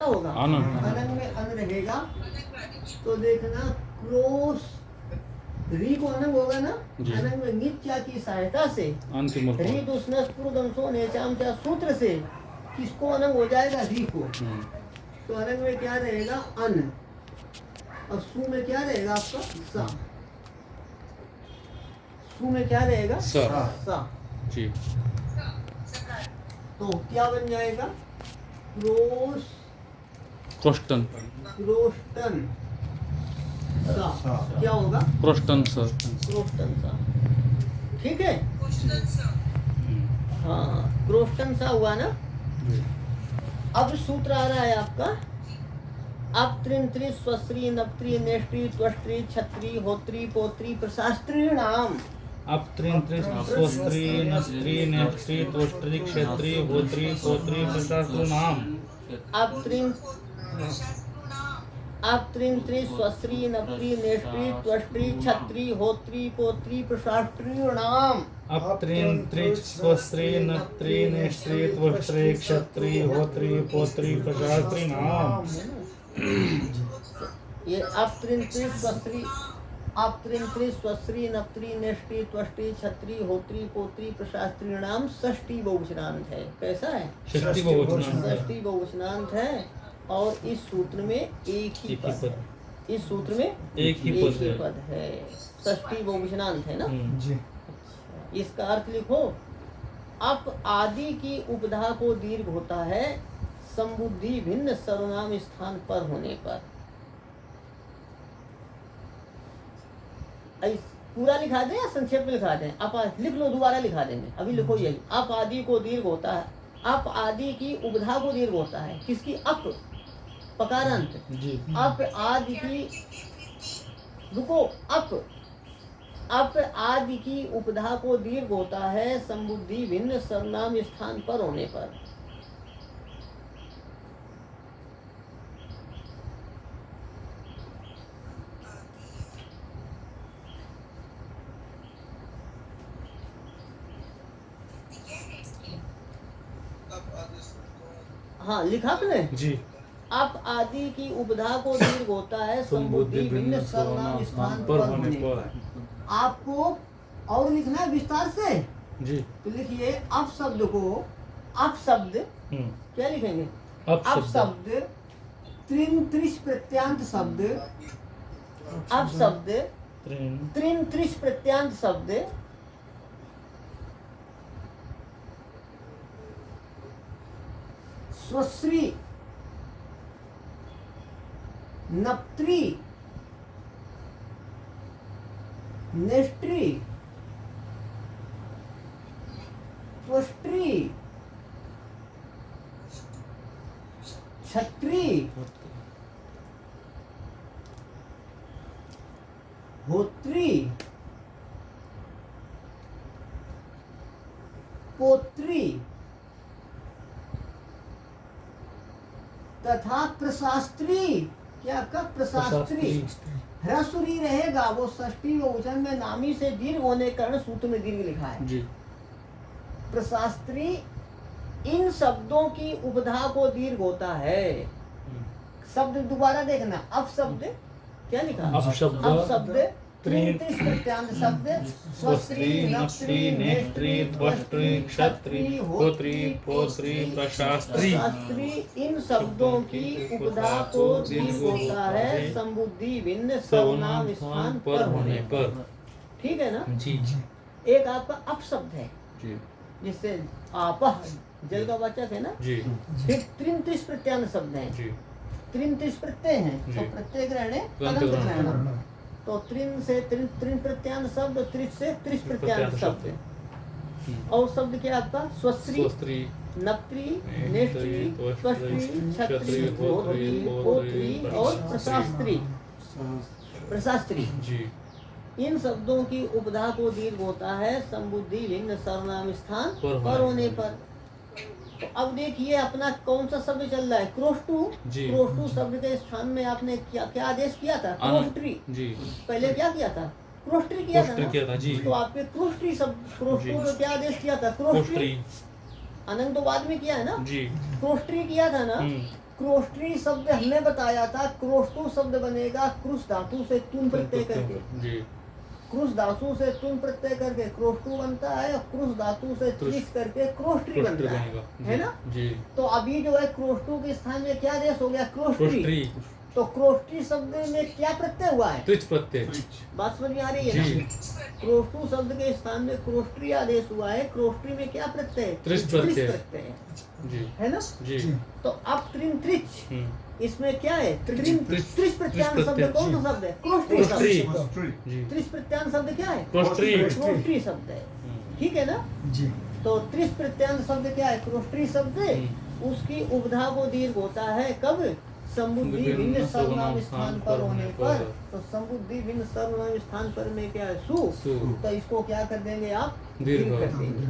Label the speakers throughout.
Speaker 1: होगा अनंग में अन रहेगा तो देखना क्रोश री को अनंग होगा ना। अनंग में नित्या की सहायता से री दुष्णस्पुरदंशो नेचाम चा सूत्र से किसको अनंग हो जाएगा? री को। तो अनंग में क्या रहेगा? अन। और सु में क्या रहेगा आपका? सा। सु में क्या रहेगा? सा जी। तो क्या बन जाएगा? क्रोष्टन सा। क्या होगा? क्रोष्टन सा। ठीक है। हाँ, क्रोष्टन सा हुआ ना। अब सूत्र आ रहा है आपका अपत्रिन त्रि स्वस्त्री नप्त्री नेष्ट्री त्वष्ट्री छत्री होत्री पोत्री प्रशास्त्री नाम।
Speaker 2: अपत्रिन त्रि स्वस्त्री नस्त्री नेष्ट्री त्वष्ट्री क्षेत्री होत्री पोत्री प्रशास्त्री नाम।
Speaker 1: अपत्रिन त्रि स्वस्त्री नप्त्री नेष्ट्री त्वष्ट्री छत्री होत्री पोत्री प्रशास्त्री नाम।
Speaker 2: अपत्रिन त्रि स्वस्त्री नप्त्री नेष्ट्री त्वष्ट्री क्षत्री होत्री पोत्री प्रशास्त्री नाम।
Speaker 1: ये अपत्रिन त्रि स्वस्त्री नप्त्री नेष्ट्री त्वष्ट्री छत्री होत्री पोत्री प्रशास्त्री नाम षष्ठी बहुवचनांत है। कैसा है?
Speaker 2: षष्ठी
Speaker 1: बहुवचनांत है। और इस सूत्र में एक ही पद है। इस सूत्र में एक ही पद है। षष्ठी बहुवचनांत है ना जी। इसका अर्थ लिखो। अप आदि की उपधा को दीर्घ होता है संबुद्धि भिन्न सर्वनाम स्थान पर होने पर। पूरा लिखा दें या संक्षेप में लिखा दें? आप लिख लो, दोबारा लिखा देंगे। अभी लिखो यही। अप आदि को दीर्घ होता है। अप आदि की उपधा को दीर्घ होता है। किसकी? अप पकारांत जी। अप आदि की रुको। अप आदि की उपधा को दीर्घ होता है संबुद्धि भिन्न सर्वनाम स्थान पर होने पर। हाँ, लिखा आपने जी। अप आदि की उपधा को दीर्घ होता है संबुद्धि भिन्न सर्वनाम स्थान पर होने पर। आपको और लिखना है विस्तार से जी। तो लिखिए अप शब्द को, अप शब्द क्या लिखेंगे? अप शब्द त्रिन त्रिश प्रत्यांत शब्द, अप शब्द त्रिन त्रिश प्रत्यांत शब्द स्वश्री नप्त्री नेष्ट्री त्वष्ट्री छत्री होत्री पोत्री तथा प्रशास्त्री। क्या का? प्रशास्त्री। ह्रस्वरी रहेगा वो षष्ठी बहुवचन में नामी से दीर्घ होने के कारण सूत्र में दीर्घ लिखा है जी। प्रशास्त्री इन शब्दों की उपधा को दीर्घ होता है। शब्द दोबारा देखना। अप शब्द क्या लिखा? अप शब्द त्रिन त्रिश प्रत्यांत शब्द स्वस्त्री नप्त्री नेष्ट्री त्वष्ट्री क्षत्री होत्री पोत्री प्रशास्त्री इन शब्दों की उपधा को दीर्घ होता है संबुद्धि भिन्न सर्वनाम स्थान पर होने पर। ठीक है ना जी। एक आपका अप शब्द है जी, जिससे आप जल का वाचक है ना जी। फिर त्रिन त्रिश प्रत्यांत शब्द है जी। त्रिन त्रिश प्रत्यय है तो प्रत्यय ग्रहण तो त्रिन से त्रिन प्रत्यांत शब्द, त्रिश से त्रिश प्रत्यांत शब्द। और शब्द क्या आपका? स्वस्त्री नप्त्री नेष्ट्री त्वष्ट्री छत्री होत्री पोत्री और प्रशास्त्री जी। इन शब्दों की उपधा को दीर्घ होता है संबुद्धि भिन्न सर्वनाम स्थान पर होने पर। तो अब देखिए अपना कौन सा शब्द चल रहा है? क्रोष्टु। क्रोष्टु शब्द के स्थान में आपने क्या आदेश किया था? क्रोष्ट्री जी। पहले क्या किया था? क्रोष्ट्री किया था जी। तो आपके क्रोष्ट्री शब्द, क्रोष्टु में क्या आदेश किया था? क्रोष्ट्री। अनंत तो बाद में किया है ना जी। क्रोष्ट्री किया था ना। क्रोष्टी शब्द हमने बताया था, क्रोष्टु शब्द बनेगा क्रुश धातु से तुम प्रत्यय करके,
Speaker 2: जी
Speaker 1: क्रुश धातु से तुम प्रत्यय करके क्रोष्टु बनता है, और क्रुश धातु से त्रिश करके क्रोष्टी बनता है ना।
Speaker 2: जी
Speaker 1: तो अभी जो है क्रोष्टु के स्थान में क्या देश हो गया, क्रोष्टी।
Speaker 2: क्रोष्टी।
Speaker 1: तो क्रोष्टी शब्द में क्या प्रत्यय हुआ है,
Speaker 2: त्रिच प्रत्यय।
Speaker 1: बात समझ में आ रही है ना। क्रोष्टु शब्द के स्थान में क्रोष्टी आदेश हुआ है, क्रोष्टी में क्या प्रत्यय,
Speaker 2: त्रिश प्रत्यय
Speaker 1: है
Speaker 2: जी
Speaker 1: है ना।
Speaker 2: जी
Speaker 1: तो अब त्रिन त्रिच इसमें क्या है, त्रिश प्रत्यान शब्द कौन सा शब्द है, क्रोष्टी शब्द।
Speaker 2: जी
Speaker 1: त्रिश प्रत्यान शब्द क्या है,
Speaker 2: क्रोष्टी।
Speaker 1: क्रोष्टी शब्द है, ठीक है ना
Speaker 3: जी।
Speaker 1: तो त्रिश प्रत्यान शब्द क्या है, क्रोष्टी शब्द। उसकी उपधा को दीर्घ होता है कब, समुद्धि भिन्न सर्वनाम स्थान पर होने पर। तो समुद्धि भिन्न सर्वनाम स्थान पर में क्या है, सु। तो इसको क्या कर देंगे आप, दीर्घ कर देंगे,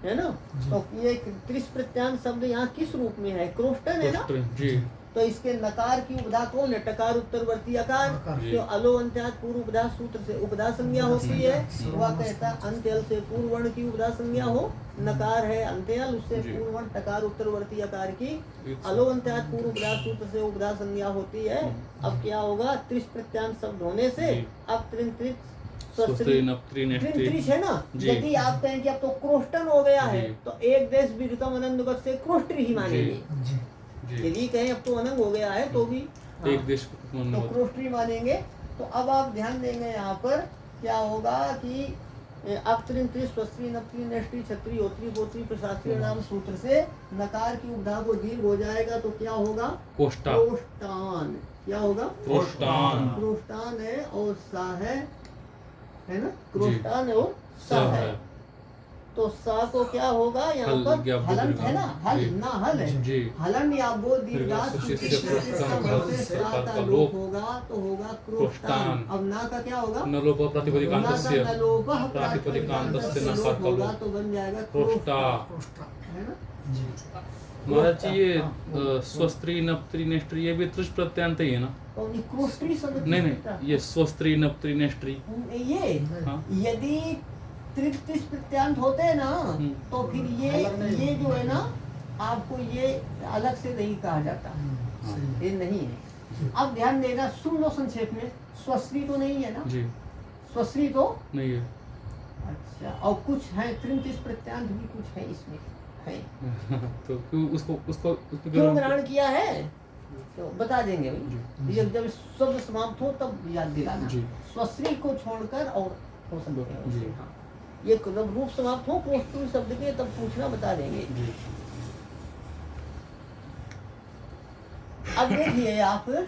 Speaker 1: है ना। तो ये त्रिश प्रत्यान शब्द यहाँ किस रूप में है, क्रोष्टन है ना।
Speaker 2: जी
Speaker 1: तो इसके नकार की उपधा कौन है, टकार उत्तरवर्ती अकार। तो अलो अंत्यात पूर्व उपधा सूत्र से उपधा संज्ञा होती है, वह कहता अंत्यल से पूर्व वर्ण की उपधा संज्ञा हो, नकार है अंत्यल, उससे पूर्व वर्ण टकार उत्तरवर्ती अकार की अलो अंत्यात पूर्व उपधा सूत्र से उपधा संज्ञा होती है। अब क्या होगा, त्रिश प्रत्यान शब्द होने से अब त्रिन त्रिश है ना। यदि आप कहें कि अब तो क्रोष्टन हो गया है, तो एक देश विगतम अनंत से क्रोष्टी ही मानेंगे। यदि कहें अब तो अनंग हो गया है तो भी
Speaker 2: एक देश
Speaker 1: तो क्रोष्टी मानेंगे। तो अब आप ध्यान देंगे यहाँ पर क्या होगा कि अब त्रिन त्रिश स्वस्त्री नप्त्री नष्टी छत्री होत्री पोत्री प्रशास्त्री नाम सूत्र से नकार की उपधा को दीर्घ हो जाएगा, तो क्या होगा, क्रोष्टान। क्या होगा, क्रोष्टान है और सा है ना, क्रोष्टान है और सा है। तो सा को क्या होगा यहाँ पर, हलन है ना, हल ना हल है, हलन या वो दीर्घात का लोप होगा तो होगा क्रोष्टान। अब ना का क्या होगा,
Speaker 2: नलोप प्रतिपदिकांतस्य
Speaker 1: होगा तो बन जाएगा क्रोष्टा, है ना।
Speaker 2: महाराज जी ये स्वस्त्री नप्त्री नेष्ट्री ये भी त्रिश प्रत्यांत ही है ना।
Speaker 1: तो ये क्रोष्टी शब्द
Speaker 2: नहीं ये स्वस्त्री नप्त्री नेष्ट्री
Speaker 1: ये यदि त्रिश प्रत्यांत होते हैं ना, तो फिर ये जो है ना आपको ये अलग से नहीं कहा जाता, ये नहीं है। अब ध्यान देना, सुन लो संक्षेप में, स्वस्त्री तो नहीं है ना
Speaker 2: जी,
Speaker 1: स्वस्त्री तो
Speaker 2: नहीं है।
Speaker 1: अच्छा, और कुछ है त्रिश प्रत्यांत भी कुछ है इसमें है
Speaker 2: तो क्यों उसको
Speaker 1: क्यों ग्रहण किया है तो बता देंगे भाई, जब शब्द समाप्त हो तब याद दिलाना। स्वस्त्री को छोड़कर और हो सकते हैं, ये जब रूप समाप्त हो क्रोष्टु शब्द के तब पूछना, बता देंगे। अब देखिए आप, तो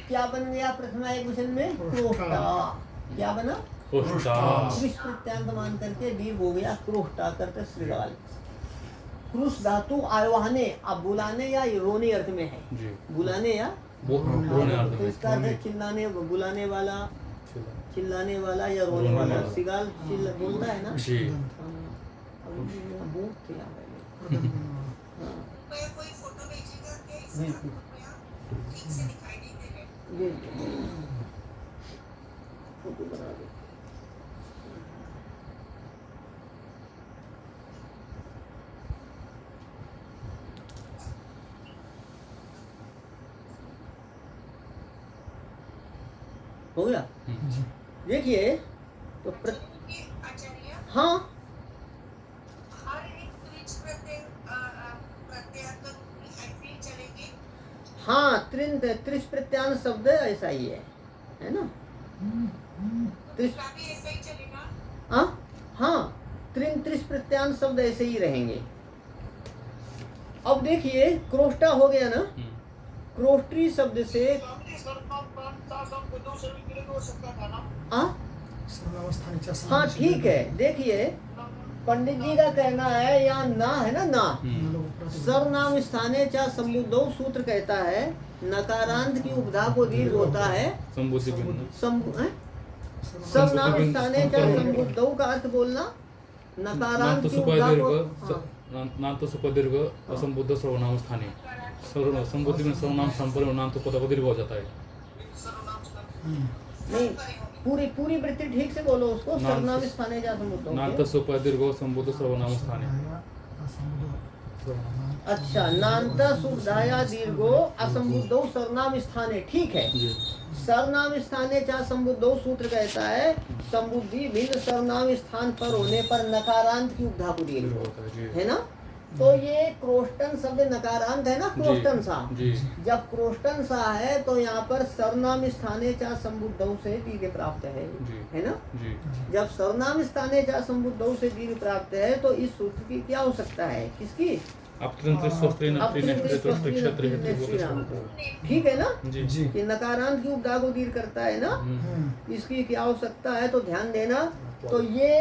Speaker 1: क्या बन गया प्रथमा एक वचन में, क्रोष्टा। क्या बना, त्रिश प्रत्यांत मान करके दीर्घ हो गया, क्रोष्टा करते श्रीगाल। क्रुश धातु आह्वाने, अब बुलाने या रोने अर्थ में है, बुलाने या तो इसका अर्थ चिल्लाने, बुलाने वाला, चिल्लाने वाला या रोने वाला। सिगाल बोलता है ना,
Speaker 4: कोई फोटो भेजिएगा क्या, ठीक से दिखाई नहीं दे रहे,
Speaker 1: फोटो बना दे। हो गया, देखिए तो
Speaker 4: आचार्य
Speaker 1: हाँ
Speaker 4: हर एक त्रिश प्रत्यांत ऐसे ही चलेंगे।
Speaker 1: हाँ, त्रिश प्रत्यांत शब्द ऐसा ही है ना, त्रिश
Speaker 4: भी ऐसा ही चलेगा।
Speaker 1: हाँ, त्रिश प्रत्यांत शब्द ऐसे ही रहेंगे। अब देखिए क्रोष्टा हो गया ना, क्रोष्टी शब्द से हाँ ठीक है। देखिए पंडित जी का कहना है यहाँ ना है ना, ना सर्वनाम स्थाने चा संबुद्धो सूत्र कहता है नकारांत की उपधा को दीर्घ होता है, सर्वनाम स्थाने चा संबुद्धो का अर्थ बोलना, नकारांत की उपधा को
Speaker 2: नांतो सुपदीर्घ असंबुद्ध सर्वनाम स्थाने, संबुद्धि में सर्वनाम संपर्क नांतो पद को दीर्घ हो जाता है।
Speaker 1: नहीं, पूरी वृत्ति ठीक से बोलो उसको, सर्वनाम स्थाने जा संबुद्धो
Speaker 2: नांतो सुपदीर्घ संबुद्ध सर्वनाम स्थाने,
Speaker 1: अच्छा, नान्त सुधाया दीर्घो असंबुद्धौ सर्वनाम स्थाने, ठीक है।
Speaker 2: जी
Speaker 1: सर्वनाम स्थाने चा संबुद्धौ सूत्र कहता है संबुद्धि भिन्न सर्वनाम स्थान पर होने पर नकारांत की उपधा को दीर्घ
Speaker 2: होता है जी
Speaker 1: है ना। तो ये क्रोष्टन शब्द नकारांत है ना, क्रोष्टन सा।
Speaker 2: जी
Speaker 1: जब क्रोष्टन सा है तो यहाँ पर सर्वनाम स्थाने चा संबुद्धौ से दीर्घ प्राप्त है,
Speaker 2: जी
Speaker 1: है ना।
Speaker 2: जी
Speaker 1: जब सर्वनाम स्थाने चा संबुद्धौ से दीर्घ प्राप्त है तो इस सूत्र की क्या हो सकता है, किसकी?
Speaker 2: अपतृंत स्वस्त्री नत्री नेष्टि त्वष्टि क्षत्रि हेतु
Speaker 1: ठीक है ना,
Speaker 2: जी
Speaker 1: कि नकारांत की उपधा को दीर्घ करता है ना। इसकी क्या हो सकता है, तो ध्यान देना। तो ये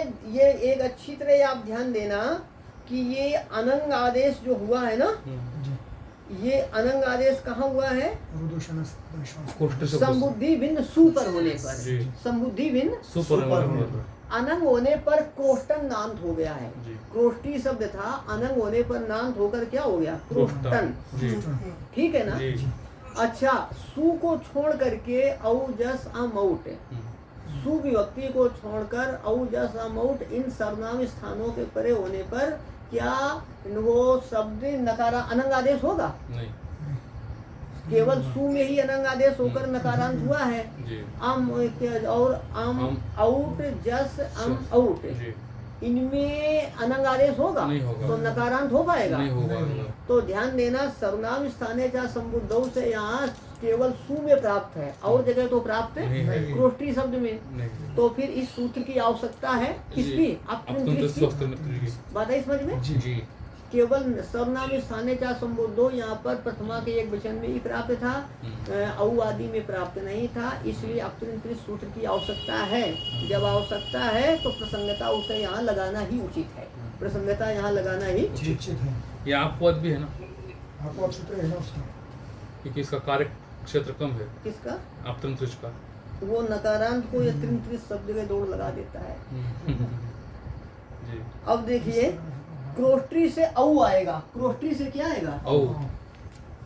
Speaker 1: एक अच्छी तरह आप ध्यान देना कि ये अनंग आदेश जो हुआ है ना, ये अनंग आदेश कहाँ हुआ है? संबुद्धि भिन्न सु पर होने पर, संबुद्धि भिन्न
Speaker 2: सुपर
Speaker 1: अनंग होने पर क्रोष्टन नांत हो गया है।
Speaker 2: जी
Speaker 1: क्रोष्टी शब्द था, अनंग होने पर नांत होकर क्या हो गया? क्रोष्टन।
Speaker 2: जी
Speaker 1: ठीक है ना।
Speaker 2: जी
Speaker 1: अच्छा, सु को छोड़ करके औ जस अमौट, सु विभक्ति को छोड़कर औ जस अमौट इन सर्वनाम स्थानों के परे होने पर क्या वो शब्द नकारा अनंग आदेश होगा?
Speaker 2: नहीं
Speaker 1: केवल सु में ही अनंग आदेश होकर नकारांत हुआ है।
Speaker 2: जी
Speaker 1: अम और अम आउट जस अम आउट,
Speaker 2: जी
Speaker 1: इनमें अनंग आदेश होगा?
Speaker 2: नहीं होगा।
Speaker 1: तो नकारांत हो पाएगा?
Speaker 2: नहीं होगा
Speaker 1: तो ध्यान देना, सर्वनाम स्थाने जा संबुद्धौ से यहाँ केवल सु में प्राप्त है, और जगह तो प्राप्त
Speaker 2: नहीं है।
Speaker 1: क्रोष्टी शब्द में।
Speaker 2: नहीं
Speaker 1: तो फिर इस सूत्र की आवश्यकता है किसकी?
Speaker 2: अपतृंत स्वस्त्री नत्री की
Speaker 1: बात है समझ में।
Speaker 2: जी
Speaker 1: केवल सर्वनाम स्थाने चा संबुद्धो यहाँ पर प्रथमा के एक वचन में ही प्राप्त था, औ आदि में प्राप्त नहीं था, इसलिए अपतृंत सूत्र की आवश्यकता है। जब आवश्यकता है तो प्रसंगता उसे यहाँ लगाना ही उचित है, प्रसंगता यहाँ लगाना ही
Speaker 3: उचित है।
Speaker 2: ये आपवाद भी है ना,
Speaker 3: आपको सूत्र है ना उसका।
Speaker 2: क्योंकि इसका कार्य क्षेत्र कम है
Speaker 1: किसका?
Speaker 2: अपतृंत का।
Speaker 1: वो नकारांत को या त्रिंत्रित शब्द के दौड़ लगा देता है।
Speaker 2: जी
Speaker 1: अब देखिए, क्रोष्टी से औ आएगा, क्रोष्टी से क्या आएगा?
Speaker 2: औ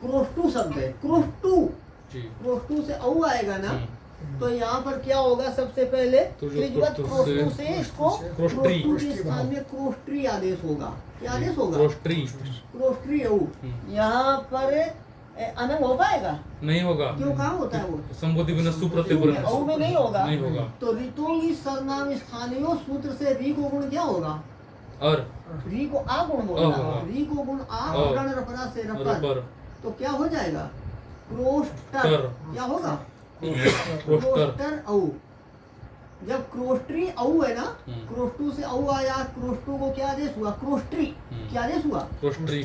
Speaker 1: क्रोष्टु शब्द है, क्रोष्टु,
Speaker 2: जी
Speaker 1: क्रोष्टु से औ आएगा ना। तो यहाँ पर क्या होगा? सबसे पहले
Speaker 2: तो जो
Speaker 1: त्रिज्वत क्रोष्टु से इसको
Speaker 2: क्रोष्ट्री।
Speaker 1: क्रोष्टु के स्थान में क्रोष्ट्री आदेश होगा। क्या आदेश होगा?
Speaker 2: क्रोष्ट्री
Speaker 1: क्रोष्ट्री औ। यहाँ पर अनंग हो पाएगा?
Speaker 2: नहीं होगा।
Speaker 1: क्यों, कहाँ होता है वो?
Speaker 2: संबोधि बिना सुप्रतिपूर्ण
Speaker 1: औ में नहीं होगा।
Speaker 2: नहीं होगा।
Speaker 1: तो ऋतोंगी सर्वनाम स्थानीय सूत्र से री को गुण क्या होगा?
Speaker 2: और
Speaker 1: री को आ गुण बोलना,
Speaker 2: हाँ।
Speaker 1: री को गुण आ
Speaker 2: और
Speaker 1: रण रपरा से रपर,
Speaker 2: रपर
Speaker 1: तो क्या हो जाएगा? क्रोष्टर।
Speaker 2: कर।
Speaker 1: क्या होगा?
Speaker 2: क्रोष्टर
Speaker 1: क्रोष्टर औ। जब क्रोष्ट्री औ है ना, क्रोष्टु से औ आया, क्रोष्टु को क्या आदेश हुआ? क्रोष्ट्री। क्या आदेश हुआ?
Speaker 2: क्रोष्ट्री।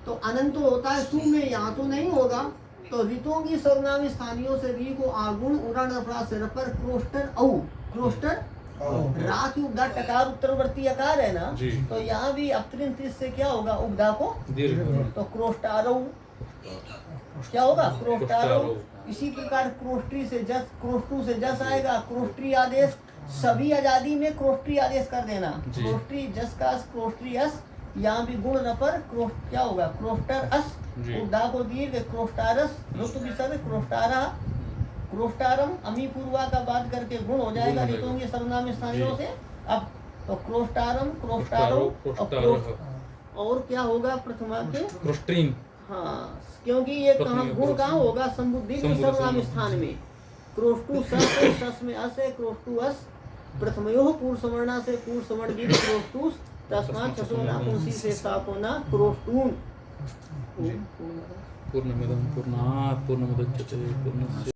Speaker 1: तो अनंत तो होता है सु में, यहाँ तो नहीं होगा। तो ऋतों की सर्वनाम स्थानियों से री को आगुण उड़ान रपरा से रपर, क्रोष्टर औ। क्रोष्टर रा की उपधा टकार उत्तरवर्ती आकार है ना,
Speaker 2: जी।
Speaker 1: तो यहाँ भी अपतृंत से क्या होगा? उपधा को
Speaker 2: दीर्घ
Speaker 1: तो क्रोष्टारो क्या होगा? क्रोष्टारो।
Speaker 2: क्रोष्टारो।
Speaker 1: इसी प्रकार क्रोष्ट्री से जस, क्रोष्टु से जस आएगा, क्रोष्ट्री आदेश सभी आजादी में क्रोष्ट्री आदेश कर देना।
Speaker 2: जी।
Speaker 1: क्रोष्ट्री जस का अस, क्रोष्ट्री अस, यहाँ भी गुण रपर क्रोष्ट क्या होगा? क्रोष्टर अस,
Speaker 2: जी।
Speaker 1: उपधा को दीर्घ क्रोष्टारस, ऋतु विसर्ग क्रोष्टारा, क्रोष्टारम अमी पूर्वा का बात करके गुण हो जाएगा
Speaker 2: गुण हो
Speaker 1: ऋतुओं के सर्वनाम स्थानियों
Speaker 2: जी।
Speaker 1: से। अब तो क्रोष्टारम, क्रोष्टारो और क्या होगा? प्रथमा के
Speaker 2: क्रोष्ट्रीन।
Speaker 1: हाँ, क्योंकि ये कहाँ गुण कहाँ होगा? संबुद्धि के सर्वनाम स्थान में। क्रोष्टु सस में अस है, क्रोष्टु अस, प्रथमयोः पूर्व समर्णा से पूर्व समर्ण दीर्घ क्रोष्टुस, तस्मात् चसो नापुंसी से सापोना क्रोष्टून।
Speaker 2: पूर्णमिदं पूर्णात् पूर्णमुदच्यते पूर्णस्य